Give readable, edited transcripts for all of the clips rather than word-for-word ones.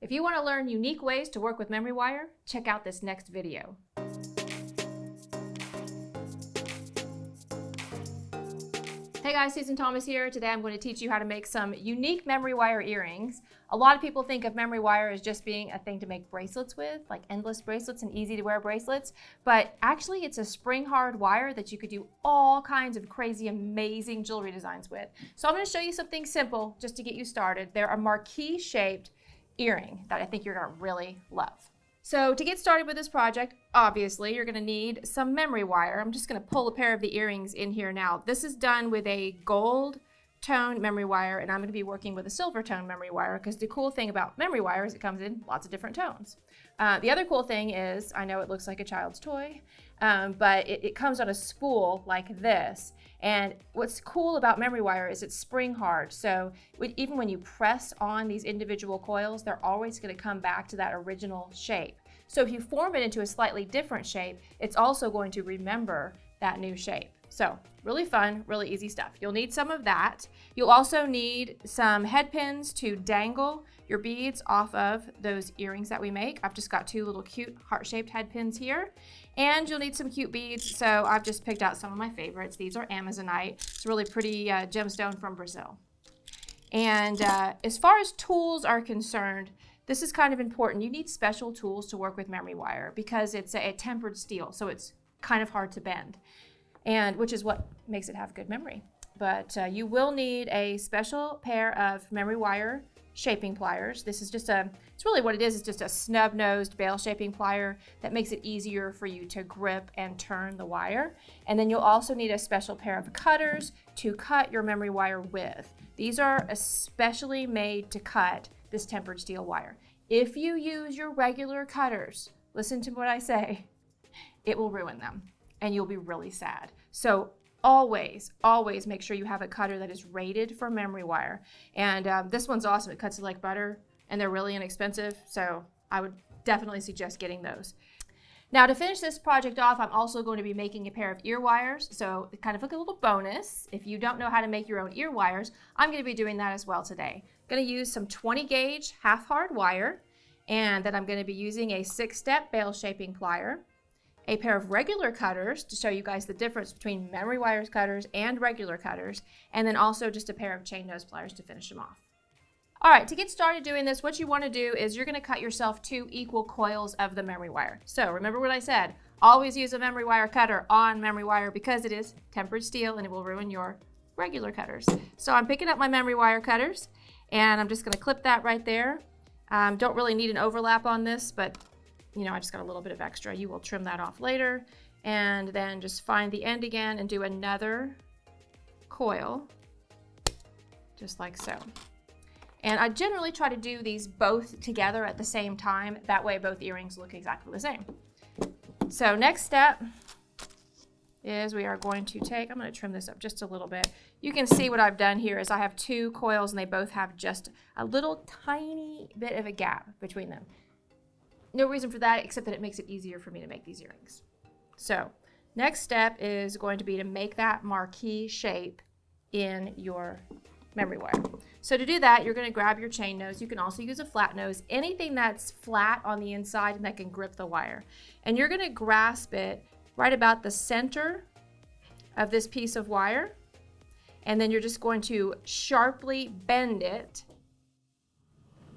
If you want to learn unique ways to work with memory wire, check out this next video. Hey guys, Susan Thomas here. Today I'm going to teach you how to make some unique memory wire earrings. A lot of people think of memory wire as just being a thing to make bracelets with, like endless bracelets and easy to wear bracelets, but actually it's a spring hard wire that you could do all kinds of crazy, amazing jewelry designs with. So I'm going to show you something simple just to get you started. They're a marquise shaped earring that I think you're going to really love. So to get started with this project, obviously you're going to need some memory wire. I'm just going to pull a pair of the earrings in here now. This is done with a gold tone memory wire, and I'm going to be working with a silver tone memory wire because the cool thing about memory wire is it comes in lots of different tones. The other cool thing is, I know it looks like a child's toy, but it comes on a spool like this. And what's cool about memory wire is it's spring hard. So even when you press on these individual coils, they're always going to come back to that original shape. So if you form it into a slightly different shape, it's also going to remember that new shape. So really fun, really easy stuff. You'll need some of that. You'll also need some head pins to dangle your beads off of those earrings that we make. I've just got two little cute heart-shaped head pins here. And you'll need some cute beads. So I've just picked out some of my favorites. These are Amazonite. It's a really pretty gemstone from Brazil. And as far as tools are concerned, this is kind of important. You need special tools to work with memory wire because it's a tempered steel, so it's kind of hard to bend, and which is what makes it have good memory. But you will need a special pair of memory wire shaping pliers. This is just it's really what it is. It's just a snub-nosed bail shaping plier that makes it easier for you to grip and turn the wire. And then you'll also need a special pair of cutters to cut your memory wire with. These are especially made to cut this tempered steel wire. If you use your regular cutters, listen to what I say, it will ruin them and you'll be really sad. So always make sure you have a cutter that is rated for memory wire. And this one's awesome. It cuts it like butter and they're really inexpensive. So I would definitely suggest getting those. Now to finish this project off, I'm also going to be making a pair of ear wires. So kind of like a little bonus. If you don't know how to make your own ear wires, I'm going to be doing that as well today. I'm going to use some 20 gauge half hard wire, and then I'm going to be using a 6-step bail shaping plier, a pair of regular cutters to show you guys the difference between memory wire cutters and regular cutters, and then also just a pair of chain nose pliers to finish them off. All right, to get started doing this, what you want to do is you're going to cut yourself 2 equal coils of the memory wire. So remember what I said, always use a memory wire cutter on memory wire because it is tempered steel and it will ruin your regular cutters. So I'm picking up my memory wire cutters and I'm just going to clip that right there. Don't really need an overlap on this, but you know, I just got a little bit of extra. You will trim that off later and then just find the end again and do another coil just like so. And I generally try to do these both together at the same time. That way both earrings look exactly the same. So next step is we are going to take, I'm going to trim this up just a little bit. You can see what I've done here is I have 2 coils and they both have just a little tiny bit of a gap between them. No reason for that except that it makes it easier for me to make these earrings. So next step is going to be to make that marquise shape in your memory wire. So to do that, you're going to grab your chain nose. You can also use a flat nose, anything that's flat on the inside and that can grip the wire. And you're going to grasp it right about the center of this piece of wire. And then you're just going to sharply bend it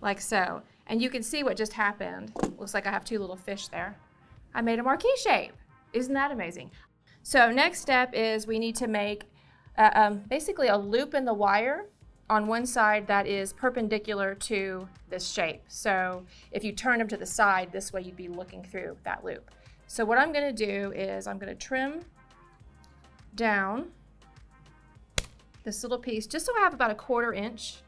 like so. And you can see what just happened. Looks like I have 2 little fish there. I made a marquise shape. Isn't that amazing? So next step is we need to make basically a loop in the wire on one side that is perpendicular to this shape. So if you turn them to the side, this way you'd be looking through that loop. So what I'm going to do is I'm going to trim down this little piece just so I have about a 1/4 inch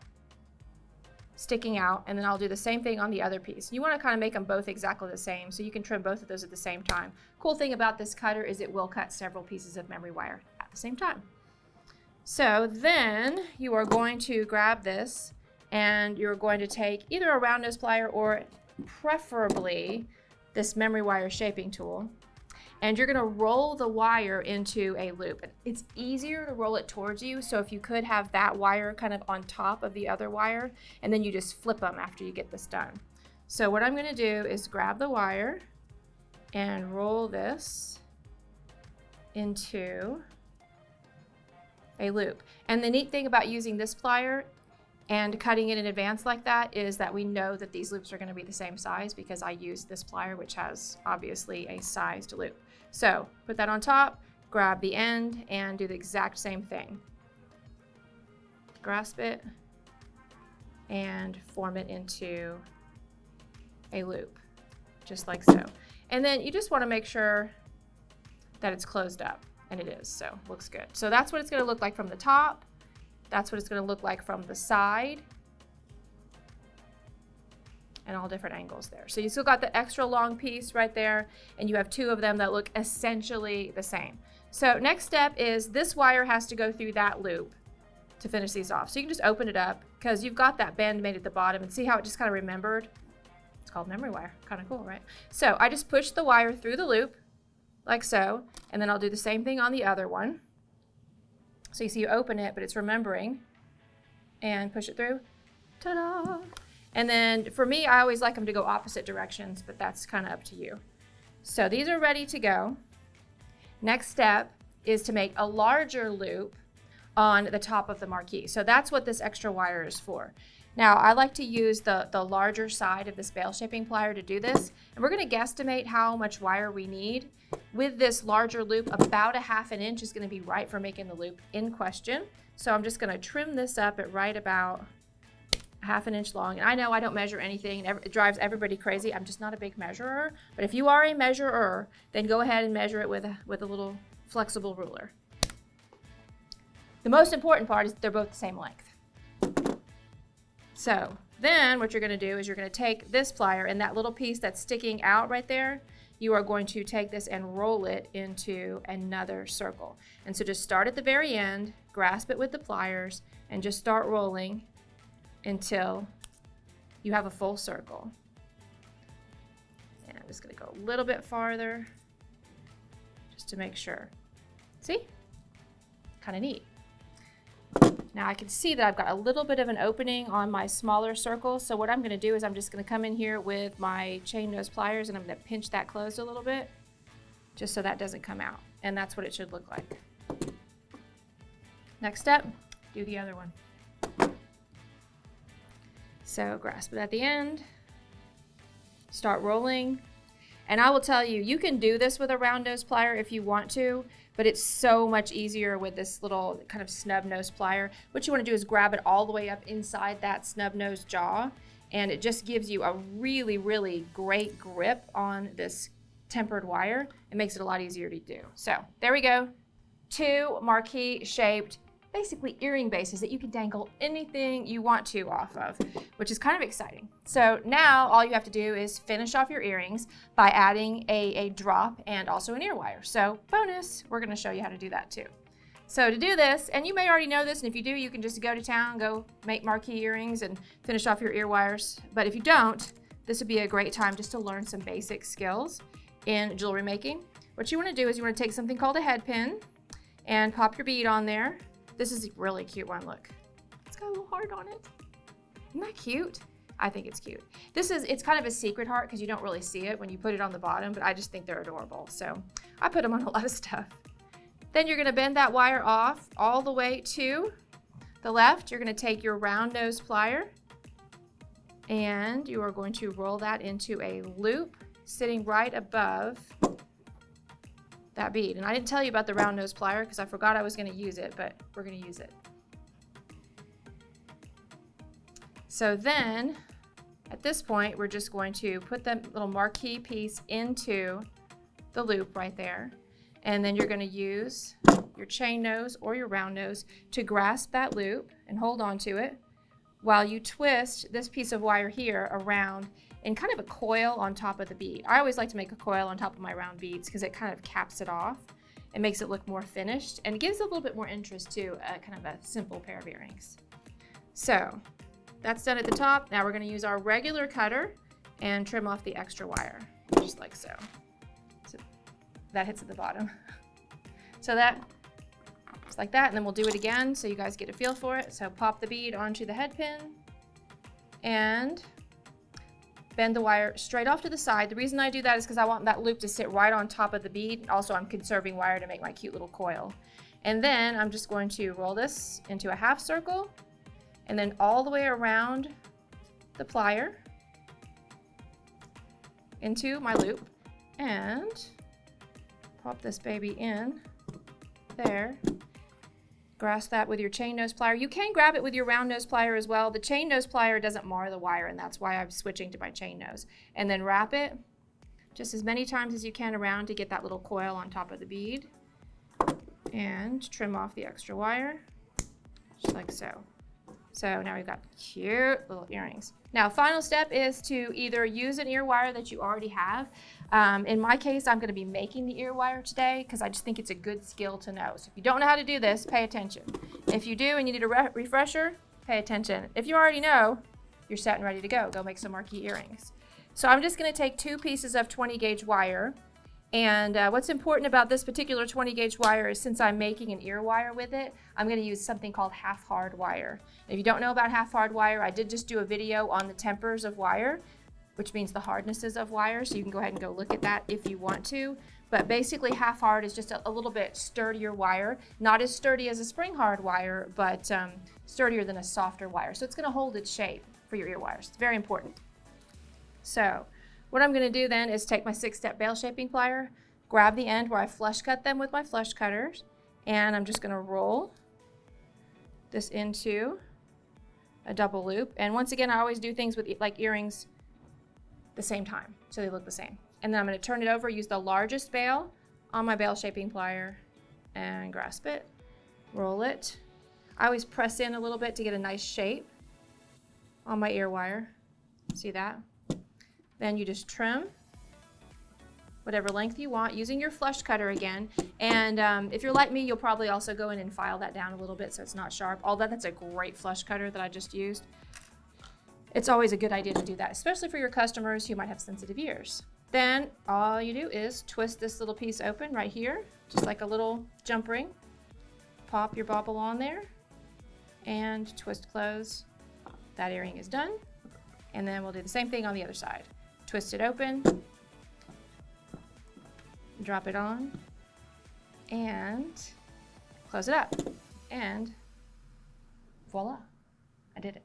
sticking out, and then I'll do the same thing on the other piece. You want to kind of make them both exactly the same so you can trim both of those at the same time. Cool thing about this cutter is it will cut several pieces of memory wire at the same time. So then you are going to grab this and you're going to take either a round nose plier or preferably this memory wire shaping tool, and you're going to roll the wire into a loop. It's easier to roll it towards you, so if you could have that wire kind of on top of the other wire, and then you just flip them after you get this done. So what I'm gonna do is grab the wire and roll this into a loop. And the neat thing about using this plier and cutting it in advance like that is that we know that these loops are gonna be the same size because I used this plier, which has obviously a sized loop. So put that on top, grab the end, and do the exact same thing. Grasp it and form it into a loop, just like so. And then you just wanna make sure that it's closed up, and it is, so looks good. So that's what it's gonna look like from the top. That's what it's gonna look like from the side, and all different angles there. So you still got the extra long piece right there, and you have two of them that look essentially the same. So next step is this wire has to go through that loop to finish these off. So you can just open it up because you've got that bend made at the bottom, and see how it just kind of remembered? It's called memory wire, kind of cool, right? So I just push the wire through the loop like so, and then I'll do the same thing on the other one. So you see you open it, but it's remembering, and push it through, ta-da! And then for me, I always like them to go opposite directions, but that's kind of up to you. So these are ready to go. Next step is to make a larger loop on the top of the Marquise. So that's what this extra wire is for. Now, I like to use the larger side of this bale shaping plier to do this, and we're gonna guesstimate how much wire we need. With this larger loop, about 1/2 inch is gonna be right for making the loop in question. So I'm just gonna trim this up at right about 1/2 inch long. And I know I don't measure anything, and it drives everybody crazy. I'm just not a big measurer, but if you are a measurer, then go ahead and measure it with a little flexible ruler. The most important part is they're both the same length. So then what you're gonna do is you're gonna take this plier, and that little piece that's sticking out right there, you are going to take this and roll it into another circle. And so just start at the very end, grasp it with the pliers, and just start rolling until you have a full circle. And I'm just gonna go a little bit farther just to make sure. See? Kind of neat. Now I can see that I've got a little bit of an opening on my smaller circle. So what I'm gonna do is I'm just gonna come in here with my chain nose pliers, and I'm gonna pinch that closed a little bit just so that doesn't come out. And that's what it should look like. Next step, do the other one. So grasp it at the end, start rolling. And I will tell you, you can do this with a round nose plier if you want to, but it's so much easier with this little kind of snub nose plier. What you want to do is grab it all the way up inside that snub nose jaw, and it just gives you a really, really great grip on this tempered wire. It makes it a lot easier to do. So there we go. 2 Marquise shaped, basically earring bases that you can dangle anything you want to off of, which is kind of exciting. So now all you have to do is finish off your earrings by adding a drop and also an ear wire. So bonus, we're gonna show you how to do that too. So to do this, and you may already know this, and if you do, you can just go to town, go make Marquise earrings and finish off your ear wires. But if you don't, this would be a great time just to learn some basic skills in jewelry making. What you wanna do is you wanna take something called a head pin and pop your bead on there. This is a really cute one, look. It's got a little heart on it. Isn't that cute? I think it's cute. It's kind of a secret heart because you don't really see it when you put it on the bottom, but I just think they're adorable. So I put them on a lot of stuff. Then you're gonna bend that wire off all the way to the left. You're gonna take your round nose plier and you are going to roll that into a loop sitting right above that bead. And I didn't tell you about the round nose plier because I forgot I was going to use it, but we're going to use it. So then at this point, we're just going to put the little Marquise piece into the loop right there. And then you're going to use your chain nose or your round nose to grasp that loop and hold on to it while you twist this piece of wire here around in kind of a coil on top of the bead. I always like to make a coil on top of my round beads because it kind of caps it off. It makes it look more finished and it gives a little bit more interest to kind of a simple pair of earrings. So that's done at the top. Now we're going to use our regular cutter and trim off the extra wire, just like so. So that hits at the bottom. So that, just like that, and then we'll do it again so you guys get a feel for it. So pop the bead onto the head pin and bend the wire straight off to the side. The reason I do that is because I want that loop to sit right on top of the bead. Also, I'm conserving wire to make my cute little coil. And then I'm just going to roll this into a half circle and then all the way around the plier into my loop and pop this baby in there. Grasp that with your chain nose plier. You can grab it with your round nose plier as well. The chain nose plier doesn't mar the wire, and that's why I'm switching to my chain nose. And then wrap it just as many times as you can around to get that little coil on top of the bead. And trim off the extra wire, just like so. So now we've got cute little earrings. Now, final step is to either use an ear wire that you already have. In my case, I'm going to be making the ear wire today because I just think it's a good skill to know. So if you don't know how to do this, pay attention. If you do and you need a refresher, pay attention. If you already know, you're set and ready to go. Go make some Marquise earrings. So I'm just going to take 2 pieces of 20 gauge wire. And what's important about this particular 20 gauge wire is since I'm making an ear wire with it, I'm going to use something called half hard wire. And if you don't know about half hard wire, I did just do a video on the tempers of wire, which means the hardnesses of wire. So you can go ahead and go look at that if you want to. But basically half hard is just a little bit sturdier wire, not as sturdy as a spring hard wire, but sturdier than a softer wire. So it's going to hold its shape for your ear wires. It's very important. So what I'm going to do then is take my 6-step bail shaping plier, grab the end where I flush cut them with my flush cutters, and I'm just going to roll this into a double loop. And once again, I always do things with like earrings the same time, so they look the same. And then I'm going to turn it over, use the largest bail on my bail shaping plier, and grasp it, roll it. I always press in a little bit to get a nice shape on my ear wire. See that? Then you just trim whatever length you want using your flush cutter again. And if you're like me, you'll probably also go in and file that down a little bit so it's not sharp. Although that's a great flush cutter that I just used. It's always a good idea to do that, especially for your customers who might have sensitive ears. Then all you do is twist this little piece open right here, just like a little jump ring. Pop your bauble on there and twist close. That earring is done. And then we'll do the same thing on the other side. Twist it open, drop it on, and close it up. And voila, I did it.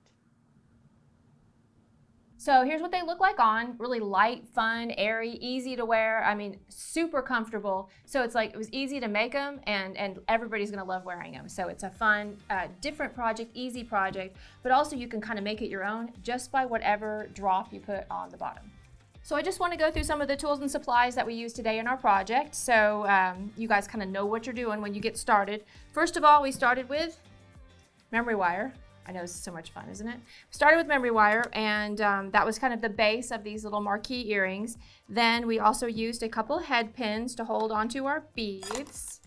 So here's what they look like on. Really light, fun, airy, easy to wear. I mean, super comfortable. So it's like, it was easy to make them and everybody's gonna love wearing them. So it's a fun, different project, easy project, but also you can kind of make it your own just by whatever drop you put on the bottom. So I just want to go through some of the tools and supplies that we use today in our project so you guys kind of know what you're doing when you get started. First of all, we started with memory wire. I know this is so much fun, isn't it? Started with memory wire, and that was kind of the base of these little Marquise earrings. Then we also used a couple head pins to hold onto our beads,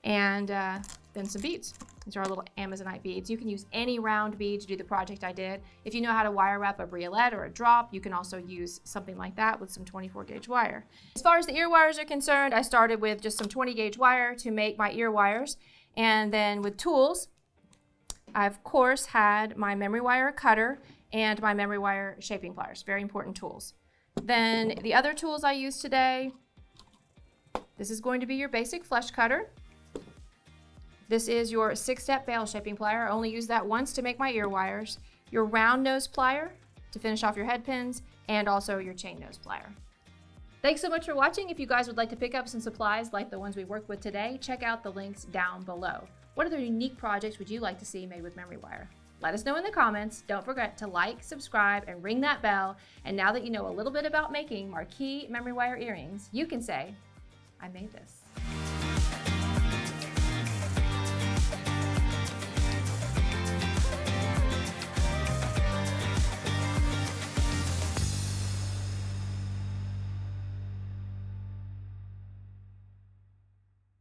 and then some beads. These are our little Amazonite beads. You can use any round bead to do the project I did. If you know how to wire wrap a briolette or a drop, you can also use something like that with some 24 gauge wire. As far as the ear wires are concerned, I started with just some 20 gauge wire to make my ear wires, and then with tools, I, of course, had my memory wire cutter and my memory wire shaping pliers. Very important tools. Then the other tools I used today, this is going to be your basic flush cutter. This is your 6-step bail shaping plier. I only use that once to make my ear wires. Your round nose plier to finish off your head pins, and also your chain nose plier. Thanks so much for watching. If you guys would like to pick up some supplies like the ones we worked with today, check out the links down below. What other unique projects would you like to see made with memory wire? Let us know in the comments. Don't forget to like, subscribe, and ring that bell. And now that you know a little bit about making Marquise memory wire earrings, you can say, I made this.